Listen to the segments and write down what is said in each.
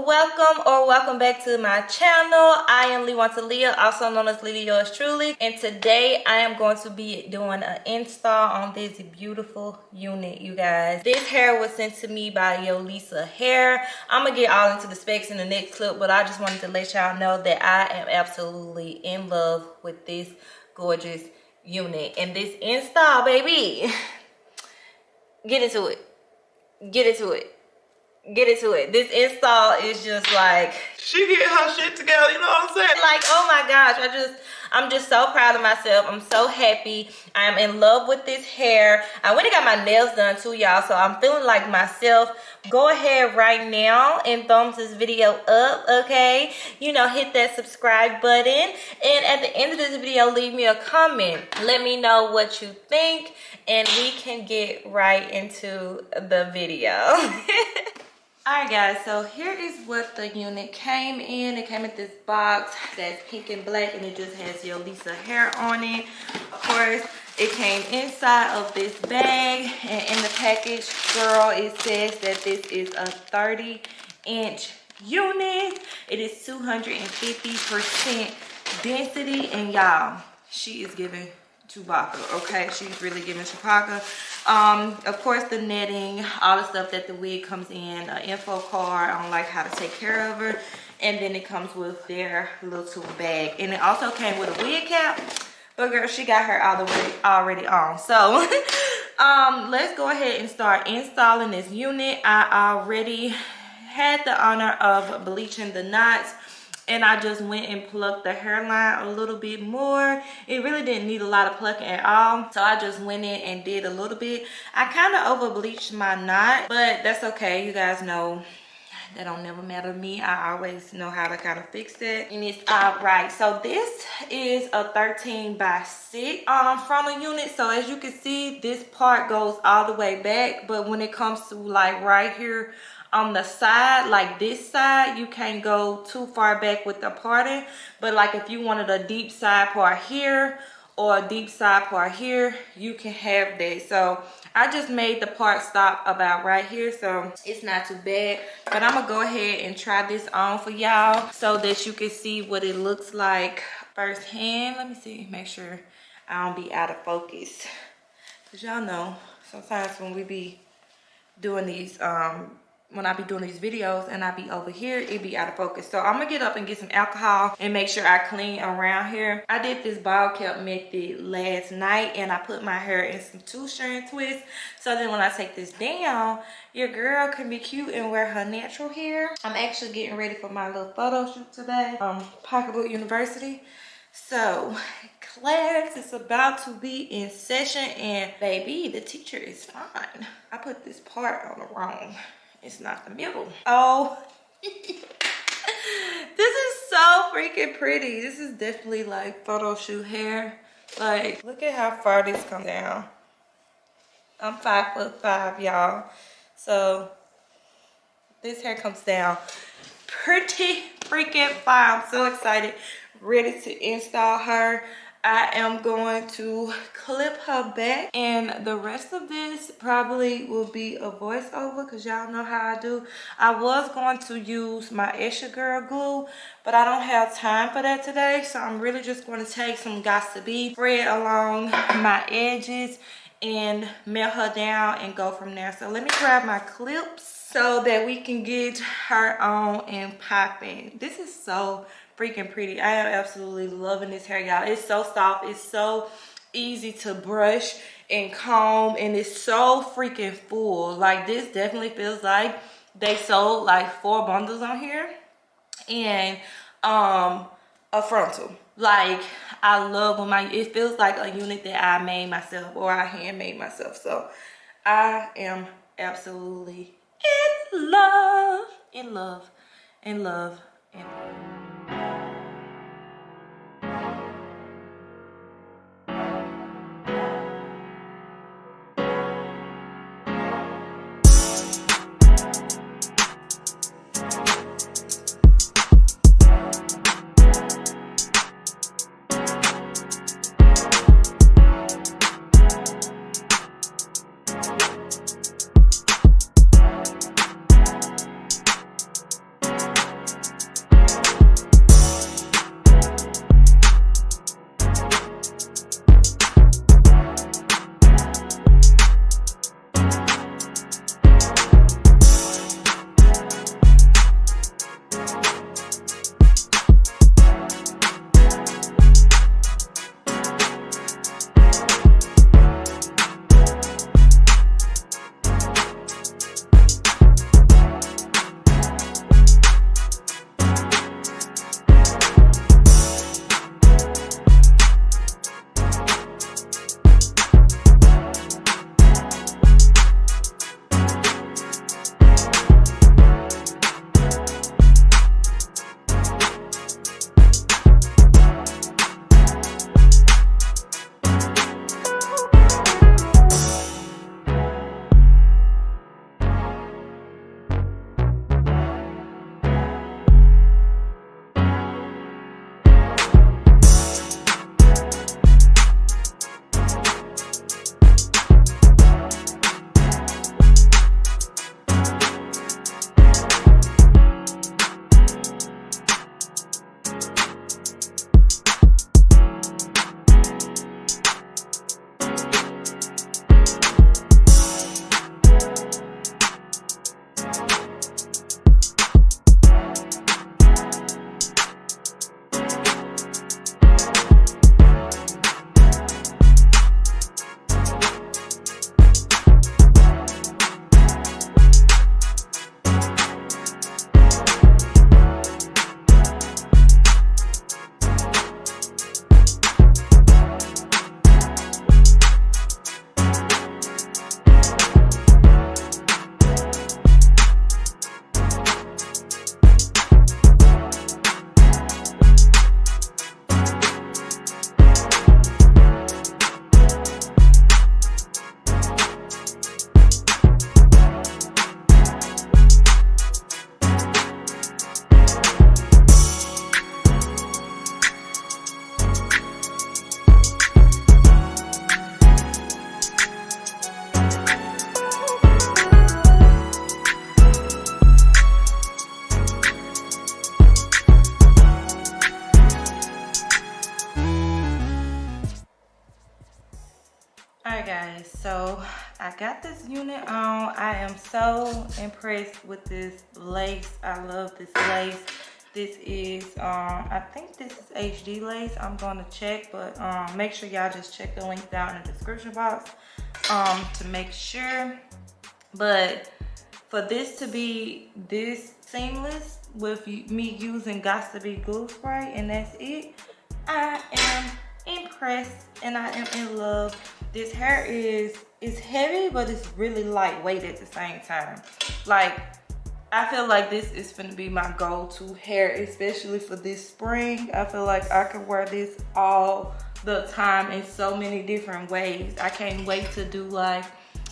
welcome back to my channel. I am Leah, also known as Lily yours truly, and today I am going to be doing an install on this beautiful unit, you guys. This hair was sent to me by yolissahair. I'm gonna get all into the specs in the next clip, but I just wanted to let y'all know that I am absolutely in love with this gorgeous unit and this install, baby. Get into it. This install is just like, she get her shit together, you know what I'm saying? Like, oh my gosh, I'm just so proud of myself. I'm so happy. I'm in love with this hair. I went and got my nails done too, y'all, so I'm feeling like myself. Go ahead right now and thumbs this video up, okay? You know, hit that subscribe button, and at the end of this video, leave me a comment. Let me know what you think, and we can get right into the video. Alright guys, so here is what the unit came in. It came in this box that's pink and black, and it just has yolissahair on it. Of course, it came inside of this bag, and in the package, girl, it says that this is a 30-inch unit. It is 250% density, and y'all, she is giving Chewbacca, okay? She's really giving Chewbacca. Of course, the netting, all the stuff that the wig comes in, an info card on like how to take care of her, and then it comes with their little bag, and it also came with a wig cap. But girl, she got her all the way already on. So let's go ahead and start installing this unit. I already had the honor of bleaching the knots, and I just went and plucked the hairline a little bit more. It really didn't need a lot of plucking at all, so I just went in and did a little bit. I kind of over bleached my knot, but that's okay. You guys know that don't never matter to me. I always know how to kind of fix that, and it's all right. So this is a 13x6 frontal unit. So as you can see, this part goes all the way back, but when it comes to like right here on the side, like this side, you can't go too far back with the parting. But like if you wanted a deep side part here or a deep side part here, you can have that. So I just made the part stop about right here, so it's not too bad. But I'm gonna go ahead and try this on for y'all so that you can see what it looks like firsthand. Let me see, make sure I don't be out of focus, because y'all know sometimes when we be doing these when I be doing these videos and I be over here, it be out of focus. So I'm gonna get up and get some alcohol and make sure I clean around here. I did this ball cap method last night, and I put my hair in some two-strand twists, so then when I take this down, your girl can be cute and wear her natural hair. I'm actually getting ready for my little photo shoot today, Pocketbook University. So class is about to be in session, and baby, the teacher is fine. I put this part on the wrong. It's not the middle. Oh, this is so freaking pretty. This is definitely like photo shoot hair. Like, look at how far this comes down. I'm 5'5", y'all. So this hair comes down pretty freaking far. I'm so excited, ready to install her. I am going to clip her back, and the rest of this probably will be a voiceover, because y'all know how I do. I was going to use my Extra Girl glue, but I don't have time for that today, so I'm really just going to take some Gots2B, spread along my edges, and melt her down and go from there. So let me grab my clips so that we can get her on and popping. This is so freaking pretty. I am absolutely loving this hair, y'all. It's so soft. It's so easy to brush and comb, and it's so freaking full. Like, this definitely feels like they sold like 4 bundles on here and a frontal. Like, I love when it feels like a unit that I made myself or I handmade myself. So I am absolutely in love. I got this unit on. I am so impressed with this lace. I love this lace. This is, I think this is HD lace. I'm gonna check, but make sure y'all just check the link down in the description box to make sure. But for this to be this seamless with me using Got to Be glue spray and that's it, I am impressed and I am in love. This hair is heavy, but it's really lightweight at the same time. Like, I feel like this is gonna be my go-to hair, especially for this spring. I feel like I can wear this all the time in so many different ways. I can't wait to do like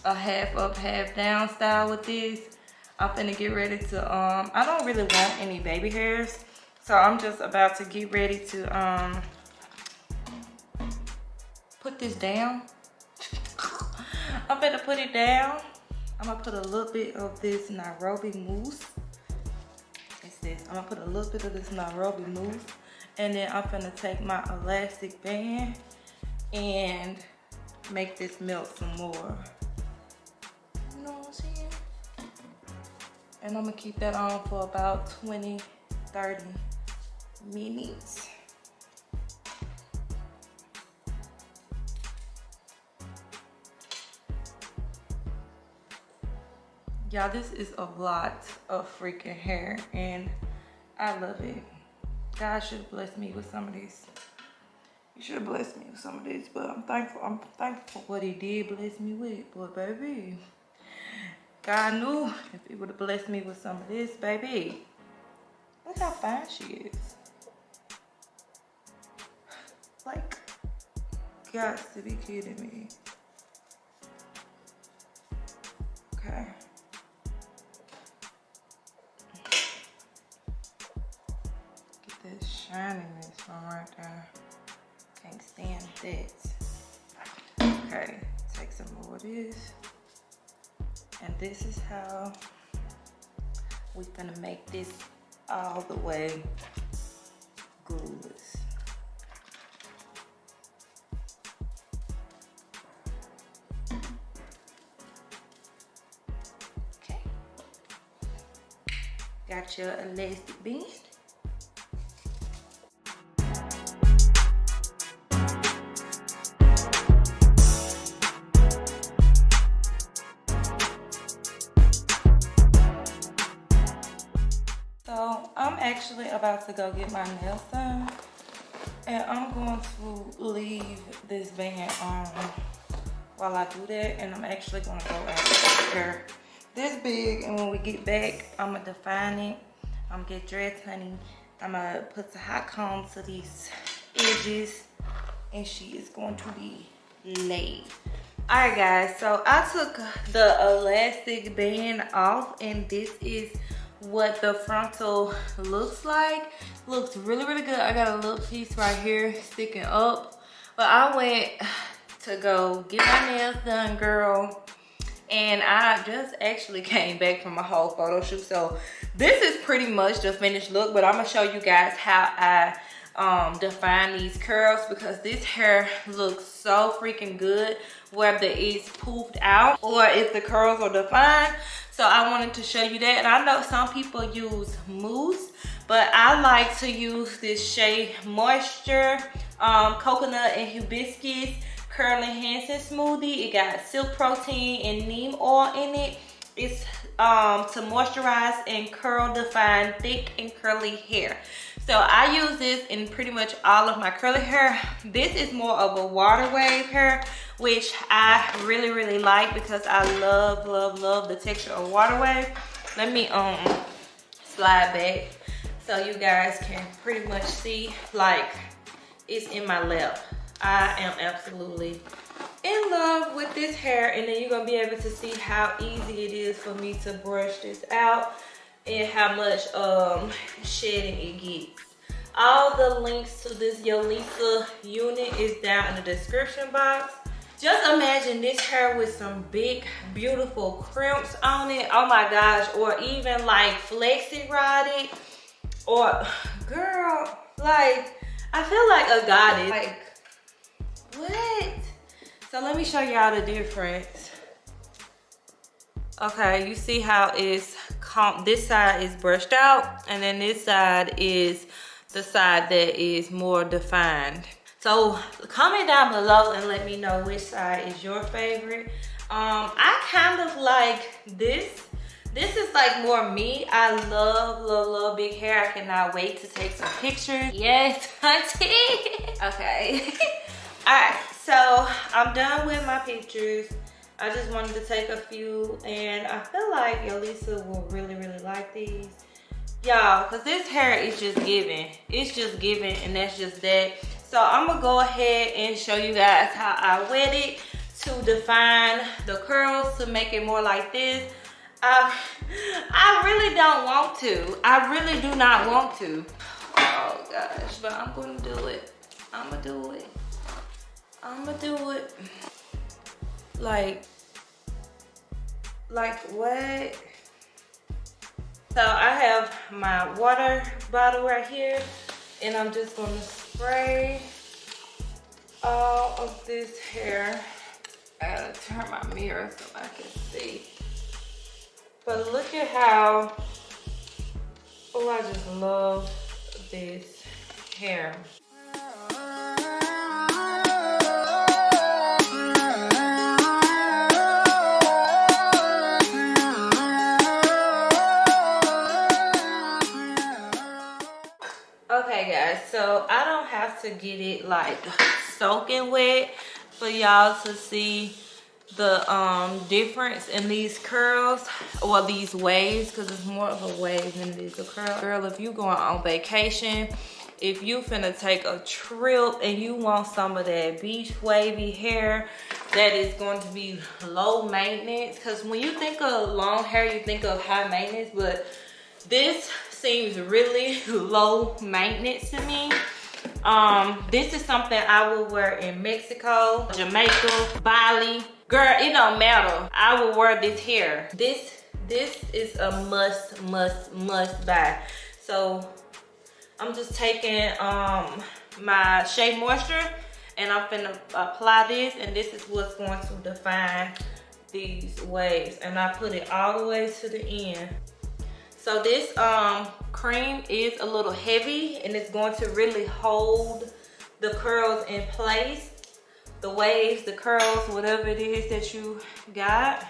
a half up, half down style with this. I'm finna get ready to, I don't really want any baby hairs. So I'm just about to get ready to put this down. I'm finna put it down. I'm gonna put a little bit of this Nairobi mousse. It's this. I'm gonna put a little bit of this Nairobi mousse. And then I'm finna take my elastic band and make this melt some more. You know what I'm saying? And I'm gonna keep that on for about 20, 30 minutes. Y'all, this is a lot of freaking hair and I love it. God should have blessed me with some of this. He should have blessed me with some of this, but I'm thankful for what he did bless me with. But baby, God knew if he would have blessed me with some of this, baby. Look how fine she is. Like, got to be kidding me. Okay. Get that shininess from right there. Can't stand that. Okay, take some more of this. And this is how we're gonna make this all the way glueless. Okay. Got your elastic band. So I'm actually about to go get my nails done, and I'm going to leave this band on while I do that, and I'm actually gonna go out with hair this big, and when we get back, I'm gonna define it. I'm gonna get dressed, honey. I'm gonna put the hot comb to these edges, and she is going to be laid. Alright guys, so I took the elastic band off, and this is what the frontal looks like. Looks really, really good. I got a little piece right here sticking up, but I went to go get my nails done, girl, and I just actually came back from a whole photo shoot. So this is pretty much the finished look, but I'm gonna show you guys how I define these curls, because this hair looks so freaking good whether it's poofed out or if the curls are defined. So I wanted to show you that. And I know some people use mousse, but I like to use this Shea Moisture coconut and hibiscus curl enhancing smoothie. It got silk protein and neem oil in it. It's to moisturize and curl define thick and curly hair. So I use this in pretty much all of my curly hair. This is more of a water wave hair, which I really, really like because I love, love, love the texture of water wave. Let me slide back so you guys can pretty much see, like, it's in my lap. I am absolutely in love with this hair, and then you're gonna be able to see how easy it is for me to brush this out and how much shedding it gets. All the links to this Yolissa unit is down in the description box. Just imagine this hair with some big, beautiful crimps on it. Oh my gosh, or even like flexi rotted, or girl, like, I feel like a goddess. Like, what? So let me show y'all the difference. Okay, you see how it's this side is brushed out, and then this side is the side that is more defined. So comment down below and let me know which side is your favorite. I kind of like this. This is like more me. I love big hair. I cannot wait to take some pictures. Yes, hunty. Okay. All right, so I'm done with my pictures. I just wanted to take a few, and I feel like Yolissa will really like these. Y'all, because this hair is just giving. It's just giving, and that's just that. So I'm going to go ahead and show you guys how I wet it to define the curls to make it more like this. I really don't want to. I really do not want to. Oh, gosh, but I'm going to do it. I'm going to do it. I'm going to do it. Like what? So I have my water bottle right here, and I'm just gonna spray all of this hair. I gotta turn my mirror so I can see. But look at how, oh, I just love this hair. Okay guys, so I don't have to get it like soaking wet for y'all to see the difference in these curls or these waves, because it's more of a wave than it is a curl. Girl, if you going on vacation, if you finna take a trip and you want some of that beach wavy hair that is going to be low maintenance, because when you think of long hair you think of high maintenance, but this seems really low maintenance to me. This is something I will wear in Mexico, Jamaica, Bali. Girl, it don't matter. I will wear this hair. This is a must buy. So I'm just taking my Shea Moisture, and I'm finna apply this, and this is what's going to define these waves. And I put it all the way to the end. So this cream is a little heavy, and it's going to really hold the curls in place. The waves, the curls, whatever it is that you got.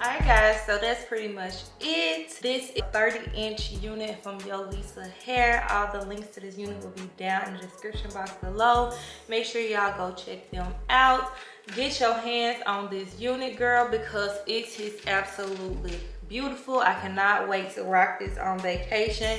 Alright guys, so that's pretty much it. This is a 30-inch unit from Yolissa Hair. All the links to this unit will be down in the description box below. Make sure y'all go check them out. Get your hands on this unit, girl, because it is absolutely beautiful. I cannot wait to rock this on vacation.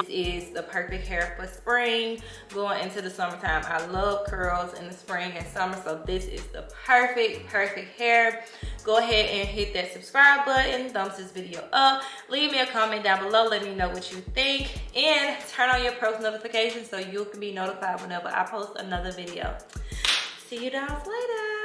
This is the perfect hair for spring, going into the summertime. I love curls in the spring and summer, so this is the perfect hair. Go ahead and hit that subscribe button, thumbs this video up, leave me a comment down below, let me know what you think, and turn on your post notifications so you can be notified whenever I post another video. See you guys later.